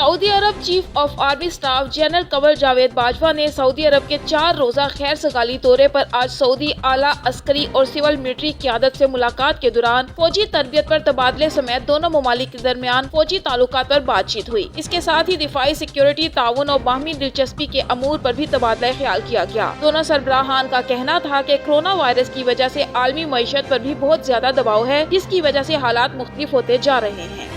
Saudi Arab chief of army staff general Qamar Javed Bajwa نے سعودی عرب کے 4 روزہ خیر سگالی دورے پر آج سعودی اعلیٰ عسکری اور سول ملٹری قیادت سے ملاقات کے دوران فوجی تربیت پر تبادلے سمیت دونوں ممالک کے درمیان فوجی تعلقات پر بات چیت ہوئی۔ اس کے ساتھ ہی دفاعی سیکیورٹی تعاون اور باہمی دلچسپی کے امور پر بھی تبادلہ خیال کیا گیا۔ دونوں سربراہان کا کہنا تھا کہ کورونا وائرس کی وجہ سے عالمی معیشت پر بھی بہت زیادہ دباؤ ہے، جس کی وجہ سے حالات مختلف ہوتے جا رہے ہیں۔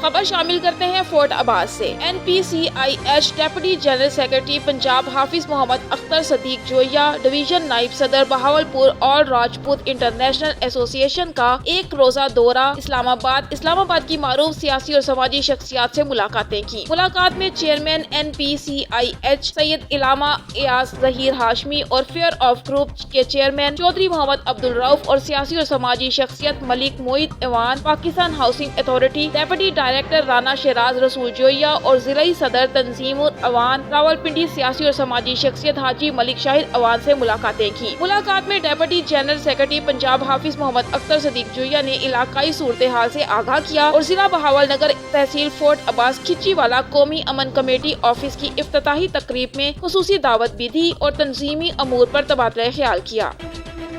خبر شامل کرتے ہیں فورٹ عباس سے۔ NPCIH deputy general secretary Punjab حافظ محمد اختر صدیق جوئیہ، ڈویژن نائب صدر بہاولپور اور راجپوت انٹرنیشنل ایسوسی ایشن کا ایک روزہ دورہ اسلام آباد کی معروف سیاسی اور سماجی شخصیات سے ملاقاتیں کی۔ ملاقات میں چیئرمین NPCIH سید علامہ ایاز ظہیر ہاشمی اور فیئر آف گروپ کے چیئرمین چودھری محمد عبدالرؤف اور سیاسی اور سماجی شخصیت ملک معید ایوان، Pakistan housing authority deputy director Rana Shiraz رسول جوئیہ اور ضلعی صدر تنظیم العوان راولپنڈی سیاسی اور سماجی شخصیت حاجی ملک شاہد ایوان سے ملاقاتیں کی۔ ملاقات میں ڈپٹی جنرل سیکرٹری پنجاب حافظ محمد اختر صدیق جوئیہ نے علاقائی صورتحال سے آگاہ کیا اور ضلع بہاول نگر تحصیل فورٹ عباس کھچی والا قومی امن کمیٹی آفس کی افتتاحی تقریب میں خصوصی دعوت بھی دی اور تنظیمی امور پر تبادلہ خیال کیا۔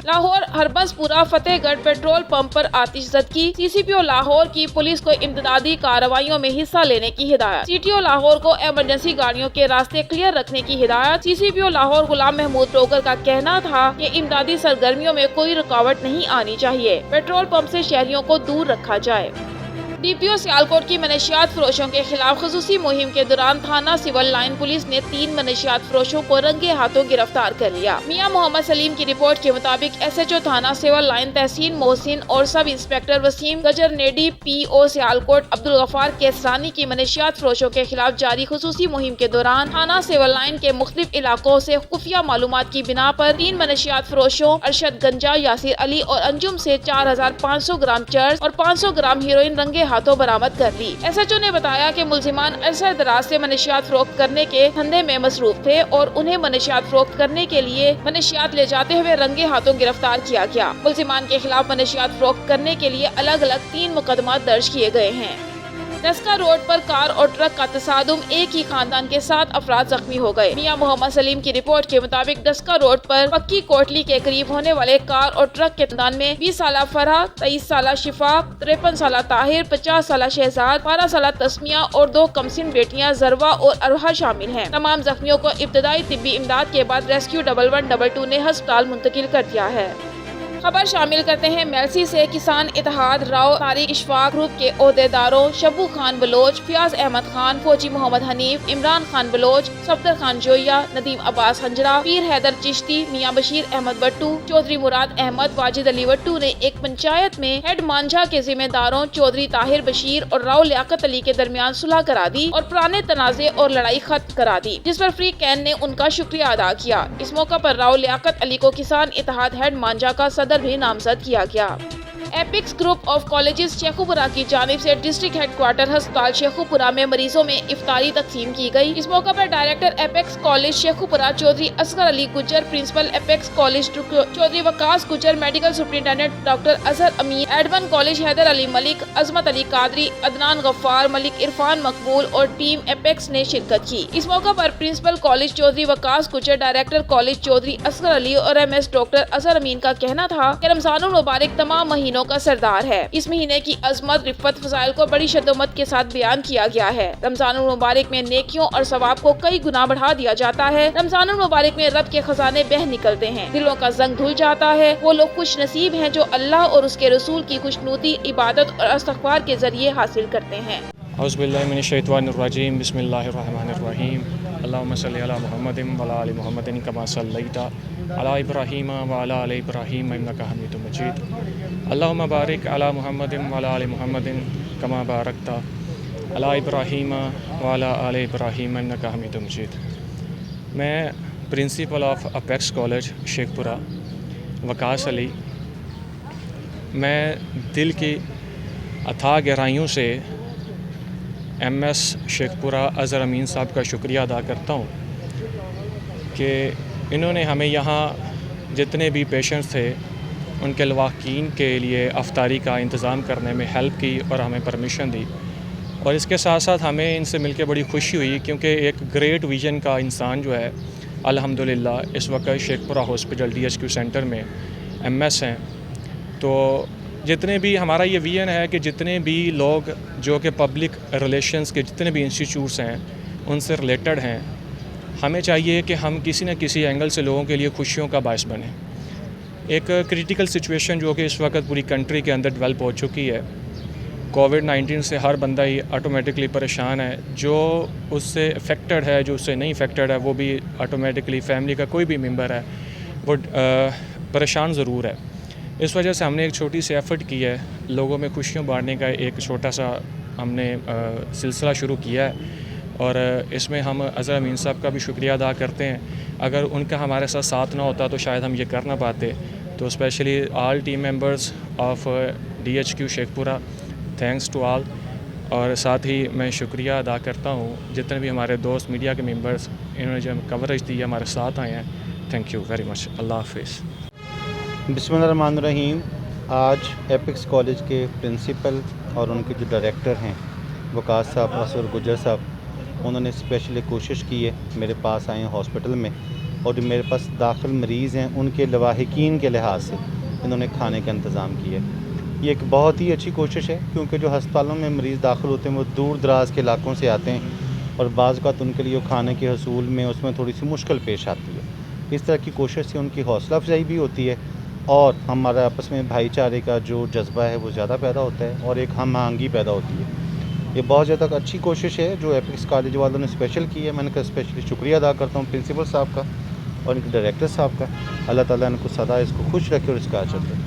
لاہور ہربس پورہ فتح گڑھ پیٹرول پمپ پر آتش زدگی، CCPO لاہور کی پولیس کو امدادی کارروائیوں میں حصہ لینے کی ہدایت، CTO لاہور کو ایمرجنسی گاڑیوں کے راستے کلیئر رکھنے کی ہدایت۔ CCPO لاہور غلام محمود روگر کا کہنا تھا کہ امدادی سرگرمیوں میں کوئی رکاوٹ نہیں آنی چاہیے، پیٹرول پمپ سے شہریوں کو دور رکھا جائے۔ DPO سیالکوٹ کی منشیات فروشوں کے خلاف خصوصی مہم کے دوران تھانہ سول لائن پولیس نے 3 منشیات فروشوں کو رنگے ہاتھوں گرفتار کر لیا۔ میاں محمد سلیم کی رپورٹ کے مطابق SHO تھانہ سول لائن تحسین محسن اور سب انسپکٹر وسیم گجرنیڈی PO سیالکوٹ عبدالغفار کیسرانی کی منشیات فروشوں کے خلاف جاری خصوصی مہم کے دوران تھانہ سول لائن کے مختلف علاقوں سے خفیہ معلومات کی بنا پر 3 منشیات فروشوں ارشد گنجا، یاسر علی اور انجم سے 4500 گرام چرس اور 500 گرام ہیروئن رنگے ہاتھوں برآمد کر لی۔ SHO نے بتایا کہ ملزمان عرصہ دراز سے منشیات فروخت کرنے کے دھندے میں مصروف تھے اور انہیں منشیات فروخت کرنے کے لیے منشیات لے جاتے ہوئے رنگے ہاتھوں گرفتار کیا گیا۔ ملزمان کے خلاف منشیات فروخت کرنے کے لیے الگ الگ 3 مقدمات درج کیے گئے ہیں۔ ڈسکا روڈ پر کار اور ٹرک کا تصادم، ایک ہی خاندان کے 7 افراد زخمی ہو گئے۔ میاں محمد سلیم کی رپورٹ کے مطابق ڈسکا روڈ پر پکی کوٹلی کے قریب ہونے والے کار اور ٹرک کے تعداد میں 20 سالہ فرح، 23 سالہ شفا، 53 سالہ طاہر، 50 سالہ شہزاد، 12 سالہ تسمیہ اور 2 کمسن بیٹیاں ذروہ اور اروحہ شامل ہیں۔ تمام زخمیوں کو ابتدائی طبی امداد کے بعد ریسکیو 1122 نے ہسپتال منتقل کر دیا ہے۔ خبر شامل کرتے ہیں میلسی سے۔ کسان اتحاد راؤ طارق اشفاق گروپ کے عہدیداروں شبو خان بلوچ، فیاض احمد خان، فوجی محمد حنیف، عمران خان بلوچ، صفدر خان جوئیہ، ندیم عباس ہنجرا، پیر حیدر چشتی، میاں بشیر احمد بٹو، چودھری مراد احمد، واجد علی وٹو نے ایک پنچایت میں ہیڈ مانجھا کے ذمہ داروں چودھری طاہر بشیر اور راؤ لیاقت علی کے درمیان صلح کرا دی اور پرانے تنازع اور لڑائی ختم کرا دی، جس پر فری کین نے ان کا شکریہ ادا کیا۔ اس موقع پر راؤ لیاقت علی کو کسان اتحاد ہیڈ مانجھا کا صدر بھی نامزد کیا گیا۔ Apex group of colleges Sheikhupura کی جانب سے ڈسٹرکٹ ہیڈ کوارٹر ہسپتال شیخوپورہ میں مریضوں میں افطاری تقسیم کی گئی۔ اس موقع پر director Apex college Sheikhupura Chaudhry Asghar Ali Gujjar, principal Apex college Chaudhry Waqas Gujjar, medical superintendent doctor Azhar Amin, admin college Haider Ali Malik, Azmat Ali Qadri, Adnan غفار، ملک عرفان مقبول اور ٹیم ایپکس نے شرکت کی۔ اس موقع پر پرنسپل کالج چودھری وقاص گجر، ڈائریکٹر کالج چودھری اصغر علی اور MS ڈاکٹر اظہر امین کا کہنا تھا کہ رمضان المبارک تمام مہینوں کا سردار ہے۔ اس مہینے کی عظمت، رفت، فضائل کو بڑی شدت کے ساتھ بیان کیا گیا ہے۔ رمضان المبارک میں نیکیوں اور ثواب کو کئی گنا بڑھا دیا جاتا ہے۔ رمضان المبارک میں رب کے خزانے بہہ نکلتے ہیں، دلوں کا زنگ دھل جاتا ہے۔ وہ لوگ خوش نصیب ہیں جو اللہ اور اس کے رسول کی خوشنودی عبادت اور استغفار کے ذریعے حاصل کرتے ہیں۔ اعوذ باللہ من الشیطان الرجیم، بسم اللہ الرحمن الرحیم۔ اللہم صلی علی محمد وعلی آل محمد کما صلیت علی ابراہیم وعلی آل ابراہیم انک حمید مجید۔ اللہم بارک علی محمد وعلی آل محمد کما بارکت علی ابراہیم وعلی آل ابراہیم انک حمید مجید۔ میں principal of Apex college Sheikhupura Waqas Ali, میں دل کی اتھاہ گہرائیوں سے MS شیخوپورہ اظہر امین صاحب کا شکریہ ادا کرتا ہوں کہ انہوں نے ہمیں یہاں جتنے بھی پیشنٹس تھے ان کے لواحقین کے لیے افطاری کا انتظام کرنے میں ہیلپ کی اور ہمیں پرمیشن دی۔ اور اس کے ساتھ ساتھ ہمیں ان سے مل کے بڑی خوشی ہوئی، کیونکہ ایک گریٹ ویژن کا انسان جو ہے الحمدللہ اس وقت شیخ پورہ ہاسپٹل DHQ سینٹر میں MS ہیں. تو جتنے بھی ہمارا یہ ویژن ہے کہ جتنے بھی لوگ جو کہ پبلک ریلیشنز کے جتنے بھی انسٹیٹیوٹس ہیں ان سے ریلیٹڈ ہیں، ہمیں چاہیے کہ ہم کسی نہ کسی اینگل سے لوگوں کے لیے خوشیوں کا باعث بنیں. ایک کرٹیکل سچویشن جو کہ اس وقت پوری کنٹری کے اندر ڈیولپ ہو چکی ہے، کووڈ-19 سے ہر بندہ ہی آٹومیٹکلی پریشان ہے. جو اس سے افیکٹڈ ہے، جو اس سے نہیں افیکٹڈ ہے، وہ بھی آٹومیٹکلی فیملی کا کوئی بھی ممبر ہے وہ پریشان ضرور ہے. اس وجہ سے ہم نے ایک چھوٹی سی ایفرٹ کی ہے، لوگوں میں خوشیوں بانٹنے کا ایک چھوٹا سا ہم نے سلسلہ شروع کیا ہے. اور اس میں ہم اظہر امین صاحب کا بھی شکریہ ادا کرتے ہیں. اگر ان کا ہمارے ساتھ نہ ہوتا تو شاید ہم یہ کر نہ پاتے. تو especially all team members of DHQ شیخ پورہ، تھینکس ٹو آل. اور ساتھ ہی میں شکریہ ادا کرتا ہوں جتنے بھی ہمارے دوست میڈیا کے ممبرز، انہوں نے جو کوریج دی ہے، ہمارے ساتھ آئے ہیں. Thank you very much. اللہ حافظ. بسم اللہ الرحمن الرحیم. آج ایپکس کالج کے پرنسپل اور ان کے جو ڈائریکٹر ہیں وقاص صاحب، اسور گجر صاحب، انہوں نے اسپیشلی کوشش کی ہے، میرے پاس آئے ہیں ہاسپٹل میں، اور جو میرے پاس داخل مریض ہیں ان کے لواحقین کے لحاظ سے انہوں نے کھانے کا انتظام کیا ہے. یہ ایک بہت ہی اچھی کوشش ہے، کیونکہ جو ہسپتالوں میں مریض داخل ہوتے ہیں وہ دور دراز کے علاقوں سے آتے ہیں، اور بعض اوقات ان کے لیے کھانے کے حصول میں اس میں تھوڑی سی مشکل پیش آتی ہے. اس طرح کی کوشش سے ان کی حوصلہ افزائی بھی ہوتی ہے، اور ہمارا آپس میں بھائی چارے کا جو جذبہ ہے وہ زیادہ پیدا ہوتا ہے، اور ایک ہم آہنگی پیدا ہوتی ہے. یہ بہت زیادہ اچھی کوشش ہے جو ایپکس کالج والوں نے اسپیشل کی ہے. میں نے کہا اسپیشلی شکریہ ادا کرتا ہوں پرنسپل صاحب کا اور ان کے ڈائریکٹر صاحب کا. اللہ تعالیٰ ان کو سدا اس کو خوش رکھے اور اس کا اجر دے.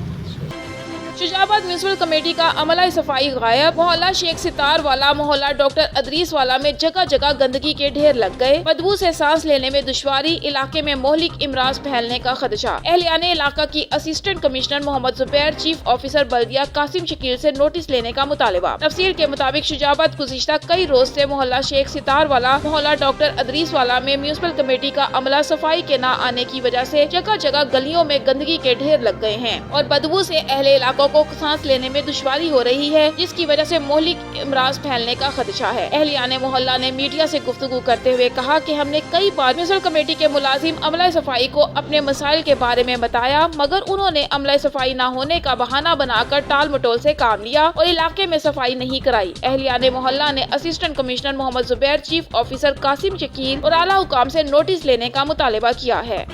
شجاع آباد میونسپل کمیٹی کا عملہ صفائی غائب. محلہ شیخ ستار والا، محلہ ڈاکٹر ادریس والا میں جگہ جگہ گندگی کے ڈھیر لگ گئے. بدبو سے سانس لینے میں دشواری، علاقے میں مہلک امراض پھیلنے کا خدشہ. اہلیان علاقہ کی اسسٹنٹ کمشنر محمد زبیر، چیف آفیسر بلدیہ قاسم شکیل سے نوٹس لینے کا مطالبہ. تفصیل کے مطابق شجاع آباد گزشتہ کئی روز سے محلہ شیخ ستار والا، محلہ ڈاکٹر ادریس والا میں میونسپل کمیٹی کا عملہ صفائی کے نہ آنے کی وجہ سے جگہ جگہ گلیوں میں گندگی کے ڈھیر لگ گئے ہیں، اور بدبو سے اہل علاقوں کو سانس لینے میں دشواری ہو رہی ہے، جس کی وجہ سے مہلک امراض پھیلنے کا خدشہ ہے. اہلیان محلہ نے میڈیا سے گفتگو کرتے ہوئے کہا کہ ہم نے کئی بار میونسپل کمیٹی کے ملازم عملہ صفائی کو اپنے مسائل کے بارے میں بتایا، مگر انہوں نے عملہ صفائی نہ ہونے کا بہانہ بنا کر ٹال مٹول سے کام لیا اور علاقے میں صفائی نہیں کرائی. اہلیان محلہ نے اسسٹنٹ کمشنر محمد زبیر، چیف آفیسر قاسم شکیل اور اعلیٰ حکام سے نوٹس لینے کا مطالبہ کیا ہے.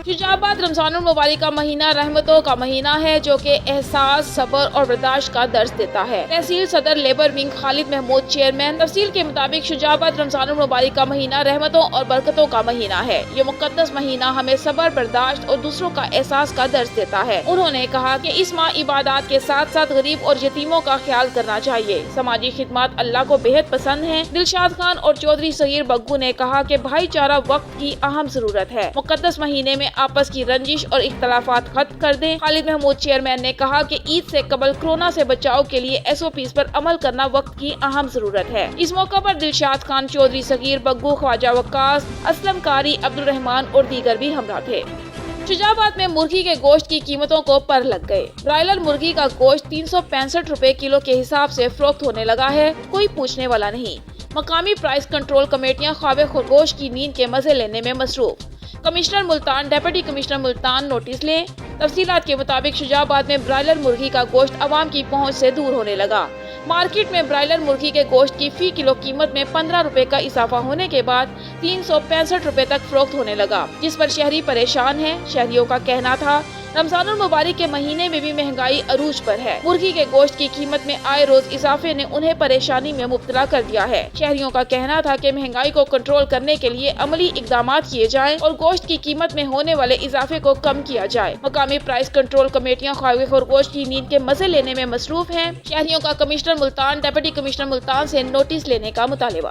شجاع آباد رمضان المبارک کا مہینہ رحمتوں کا مہینہ ہے، جو کہ احساس، صبر اور برداشت کا درس دیتا ہے. تحصیل صدر لیبر ونگ خالد محمود چیئرمین. تفصیل کے مطابق شجاع آباد رمضان المبارک کا مہینہ رحمتوں اور برکتوں کا مہینہ ہے. یہ مقدس مہینہ ہمیں صبر، برداشت اور دوسروں کا احساس کا درس دیتا ہے. انہوں نے کہا کہ اس ماہ عبادات کے ساتھ ساتھ غریب اور یتیموں کا خیال کرنا چاہیے. سماجی خدمات اللہ کو بہت پسند ہیں. دلشاد خان اور چودھری صغیر بگو نے کہا کہ بھائی چارہ وقت کی اہم ضرورت ہے. مقدس مہینے میں آپس کی رنجش اور اختلافات ختم کر دیں. خالد محمود چیئرمین نے کہا کہ عید سے قبل کورونا سے بچاؤ کے لیے SOPs پر عمل کرنا وقت کی اہم ضرورت ہے. اس موقع پر دلشاد خان، چودھری صغیر بگو، خواجہ وقاص، اسلم قاری، عبد الرحمان اور دیگر بھی ہمراہ تھے. شجاع آباد میں مرغی کے گوشت کی قیمتوں کو پر لگ گئے. برائلر مرغی کا گوشت 365 روپے کلو کے حساب سے فروخت ہونے لگا ہے. کوئی پوچھنے والا نہیں. مقامی پرائس کنٹرول کمیٹیاں خواب خرگوش کی نیند کے مزے لینے میں مصروف. Commissioner Multan, deputy commissioner Multan notice لیں. تفصیلات کے مطابق شجاع آباد میں برائلر مرغی کا گوشت عوام کی پہنچ سے دور ہونے لگا. مارکیٹ میں برائلر مرغی کے گوشت کی فی کلو قیمت میں 15 روپے کا اضافہ ہونے کے بعد 365 روپے تک فروخت ہونے لگا، جس پر شہری پریشان ہیں. شہریوں کا کہنا تھا رمضان المبارک کے مہینے میں بھی مہنگائی عروج پر ہے. مرغی کے گوشت کی قیمت میں آئے روز اضافے نے انہیں پریشانی میں مبتلا کر دیا ہے. شہریوں کا کہنا تھا کہ مہنگائی کو کنٹرول کرنے کے لیے عملی اقدامات کیے جائیں اور گوشت کی قیمت میں ہونے والے اضافے کو کم کیا جائے. مقامی پرائس کنٹرول کمیٹیاں خواب خرگوش کی نیند کے مزے لینے میں مصروف ہیں. شہریوں کا commissioner Multan, deputy commissioner Multan سے نوٹس لینے کا مطالبہ.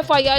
FIR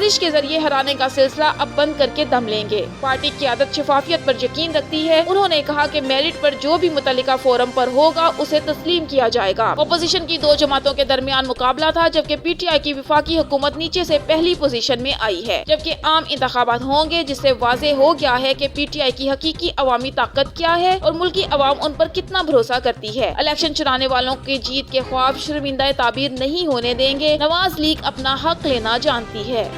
سازش کے ذریعے ہرانے کا سلسلہ اب بند کر کے دم لیں گے۔ پارٹی قیادت شفافیت پر یقین رکھتی ہے۔ انہوں نے کہا کہ میرٹ پر جو بھی متعلقہ فورم پر ہوگا اسے تسلیم کیا جائے گا۔ اپوزیشن کی دو جماعتوں کے درمیان مقابلہ تھا، جبکہ پی ٹی آئی کی وفاقی حکومت نیچے سے پہلی پوزیشن میں آئی ہے، جبکہ عام انتخابات ہوں گے جس سے واضح ہو گیا ہے کہ پی ٹی آئی کی حقیقی عوامی طاقت کیا ہے اور ملکی عوام ان پر کتنا بھروسہ کرتی ہے۔ الیکشن چرانے والوں کی جیت کے خواب شرمندہ تعبیر نہیں ہونے دیں گے۔ نواز لیگ اپنا حق لینا جانتی ہے۔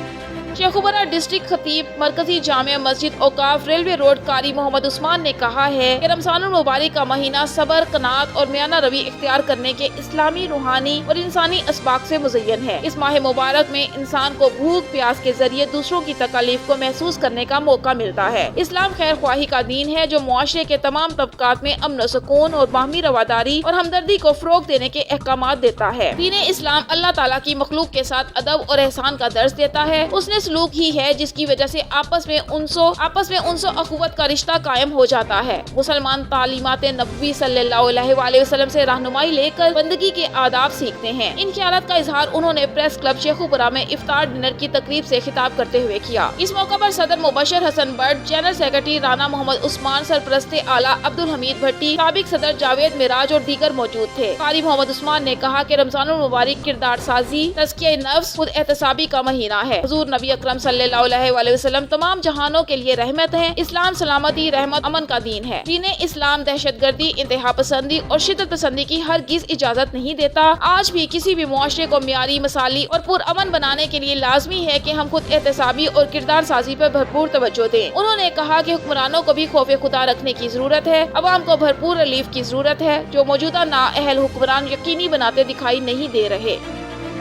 شیخوپورہ ڈسٹرکٹ خطیب مرکزی جامع مسجد اوقاف ریلوے روڈ قاری محمد عثمان نے کہا ہے کہ رمضان المبارک کا مہینہ صبر، قناعت اور میانہ روی اختیار کرنے کے اسلامی، روحانی اور انسانی اسباق سے مزین ہے۔ اس ماہ مبارک میں انسان کو بھوک پیاس کے ذریعے دوسروں کی تکالیف کو محسوس کرنے کا موقع ملتا ہے۔ اسلام خیر خواہی کا دین ہے جو معاشرے کے تمام طبقات میں امن و سکون اور باہمی رواداری اور ہمدردی کو فروغ دینے کے احکامات دیتا ہے۔ دین اسلام اللہ تعالیٰ کی مخلوق کے ساتھ ادب اور احسان کا درس دیتا ہے۔ اس نے سلوک ہی ہے جس کی وجہ سے آپس میں انسو اخوت کا رشتہ قائم ہو جاتا ہے۔ مسلمان تعلیمات نبوی صلی اللہ علیہ وآلہ وسلم سے رہنمائی لے کر بندگی کے آداب سیکھتے ہیں۔ ان خیالات کا اظہار انہوں نے پریس کلب شیخوپورہ میں افطار ڈنر کی تقریب سے خطاب کرتے ہوئے کیا۔ اس موقع پر صدر مبشر حسن بٹ، جنرل سیکرٹری رانا محمد عثمان، سرپرست اعلیٰ عبدالحمید بھٹی، سابق صدر جاوید معراج اور دیگر موجود تھے۔ قاری محمد عثمان نے کہا کہ رمضان المبارک کردار سازی، تزکیہ نفس، خود احتسابی کا مہینہ ہے۔ حضور نبی اکرم صلی اللہ علیہ وآلہ وسلم تمام جہانوں کے لیے رحمت ہیں۔ اسلام سلامتی، رحمت، امن کا دین ہے۔ دین اسلام دہشت گردی، انتہا پسندی اور شدت پسندی کی ہرگز اجازت نہیں دیتا۔ آج بھی کسی بھی معاشرے کو معیاری، مثالی اور پرامن بنانے کے لیے لازمی ہے کہ ہم خود احتسابی اور کردار سازی پر بھرپور توجہ دیں۔ انہوں نے کہا کہ حکمرانوں کو بھی خوف خدا رکھنے کی ضرورت ہے۔ عوام کو بھرپور ریلیف کی ضرورت ہے جو موجودہ نااہل حکمران یقینی بناتے دکھائی نہیں دے رہے۔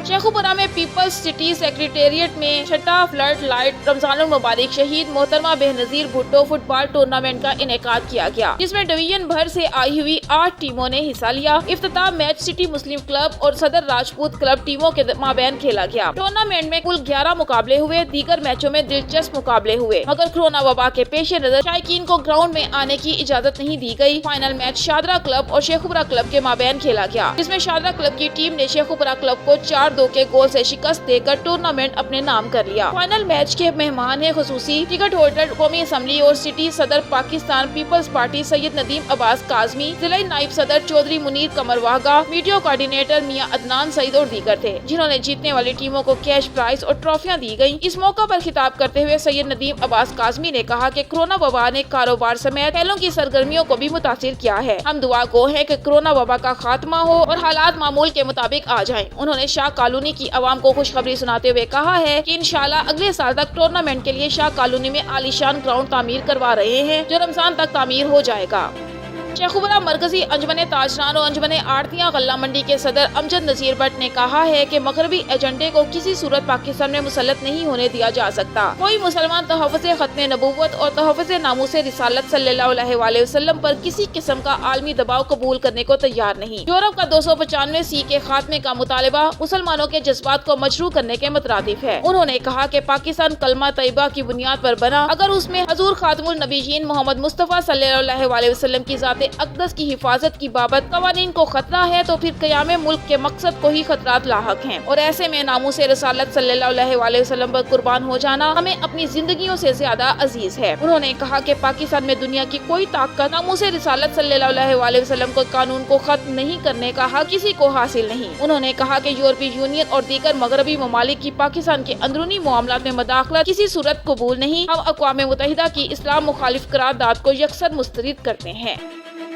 شیخوپورہ میں پیپلز سٹی سیکریٹریٹ میں چھٹا فلڈ لائٹ رمضان المبارک شہید محترمہ بہنظیر بھٹو فٹ بال ٹورنامنٹ کا انعقاد کیا گیا، جس میں ڈویژن بھر سے آئی ہوئی 8 ٹیموں نے حصہ لیا۔ افتتاح میچ سٹی مسلم کلب اور صدر راجپوت کلب ٹیموں کے مابین کھیلا گیا۔ ٹورنامنٹ میں کل 11 مقابلے ہوئے۔ دیگر میچوں میں دلچسپ مقابلے ہوئے، مگر کورونا وبا کے پیش نظر شائقین کو گراؤنڈ میں آنے کی اجازت نہیں دی گئی۔ فائنل میچ شادرہ کلب اور شیخوپورہ کلب کے مابین کھیلا گیا، جس میں شادرہ کلب کی ٹیم نے شیخوپورہ کلب کو 4-2 کے گول سے شکست دے کر ٹورنامنٹ اپنے نام کر لیا۔ فائنل میچ کے مہمان ہیں خصوصی ٹکٹ ہولڈر قومی اسمبلی اور سٹی صدر پاکستان پیپلز پارٹی سید ندیم عباس کاظمی، ضلعی نائب صدر چودھری منیر قمر واہگہ، میڈیا کوآرڈینیٹر میاں عدنان سعید اور دیگر تھے، جنہوں نے جیتنے والی ٹیموں کو کیش پرائز اور ٹرافیاں دی گئیں۔ اس موقع پر خطاب کرتے ہوئے سید ندیم عباس کاظمی نے کہا کہ کورونا وبا نے کاروبار سمیت کھیلوں کی سرگرمیوں کو بھی متاثر کیا ہے۔ ہم دعا گو ہیں کہ کورونا وبا کا خاتمہ ہو اور حالات معمول کے مطابق آ جائیں۔ انہوں نے شاہ کالونی کی عوام کو خوشخبری سناتے ہوئے کہا ہے کہ انشاءاللہ اگلے سال تک ٹورنامنٹ کے لیے شاہ کالونی میں عالیشان گراؤنڈ تعمیر کروا رہے ہیں جو رمضان تک تعمیر ہو جائے گا۔ شیخوپورہ مرکزی انجمن تاجران اور انجمن آڑتیاں غلہ منڈی کے صدر امجد نذیر بٹ نے کہا ہے کہ مغربی ایجنڈے کو کسی صورت پاکستان میں مسلط نہیں ہونے دیا جا سکتا۔ کوئی مسلمان تحفظ ختم نبوت اور تحفظ ناموس رسالت صلی اللہ علیہ وآلہ وسلم پر کسی قسم کا عالمی دباؤ قبول کرنے کو تیار نہیں۔ یورپ کا 295 سی کے خاتمے کا مطالبہ مسلمانوں کے جذبات کو مجروح کرنے کے مترادف ہے۔ انہوں نے کہا کہ پاکستان کلمہ طیبہ کی بنیاد پر بنا، اگر اس میں حضور خاتم النبیین محمد مصطفیٰ صلی اللہ علیہ وآلہ وسلم کی ذات اقدس کی حفاظت کی بابت قوانین کو خطرہ ہے تو پھر قیام ملک کے مقصد کو ہی خطرات لاحق ہیں، اور ایسے میں ناموس رسالت صلی اللہ علیہ وآلہ وسلم پر قربان ہو جانا ہمیں اپنی زندگیوں سے زیادہ عزیز ہے۔ انہوں نے کہا کہ پاکستان میں دنیا کی کوئی طاقت ناموس رسالت صلی اللہ علیہ وآلہ وسلم کو قانون کو ختم نہیں کرنے کا حق کسی کو حاصل نہیں۔ انہوں نے کہا کہ یورپی یونین اور دیگر مغربی ممالک کی پاکستان کے اندرونی معاملات میں مداخلت کسی صورت قبول نہیں۔ ہم اقوام متحدہ کی اسلام مخالف قرارداد کو یکسر مسترد کرتے ہیں۔